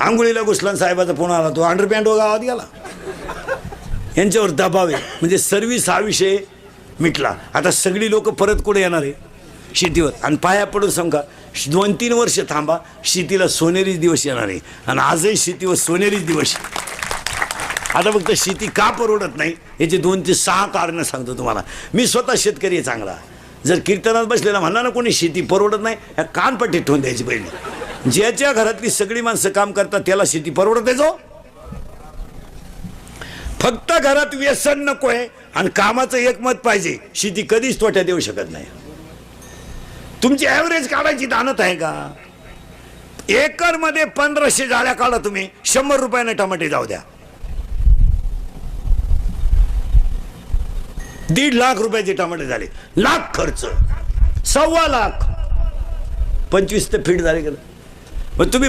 आंघोळीला घुसला साहेबाचा फोन आला, तो अंडरपॅन्ट गावात गेला. यांच्यावर दबाव आहे. म्हणजे सर्व्हिस हा विषय मिटला. आता सगळी लोक परत कुठे येणार आहे? शेतीवर. आणि पाया पडून सांगा 2-3 वर्ष थांबा, शेतीला सोनेरीच दिवस येणार आहे. आणि आजही शेतीवर सोनेरीच दिवस. आता फक्त शेती का परवडत नाही याचे 2 ते 6 कारणं सांगतो तुम्हाला. मी स्वतः शेतकरी आहे चांगला. जर कीर्तनात बसलेला म्हणला ना कोणी शेती परवडत नाही, ह्या कानपट्टी ठेवून द्यायची पहिली. ज्याच्या घरातली सगळी माणसं काम करतात त्याला शेती परवडते. जो फक्त घरात व्यसन नकोय आणि कामाचं एकमत पाहिजे, शेती कधीच तोट्यात येऊ शकत नाही. तुमची ॲव्हरेज काढायची दानत आहे का? एकर मध्ये 1500 जाळ्या काढा तुम्ही, 100 रुपयाने टमाटे जाऊ द्या. 1.5 लाख रुपयाचे टमाटे झाले. लाख खर्च, 1.25 लाख, 25 ते फीट झाले. मग तुम्ही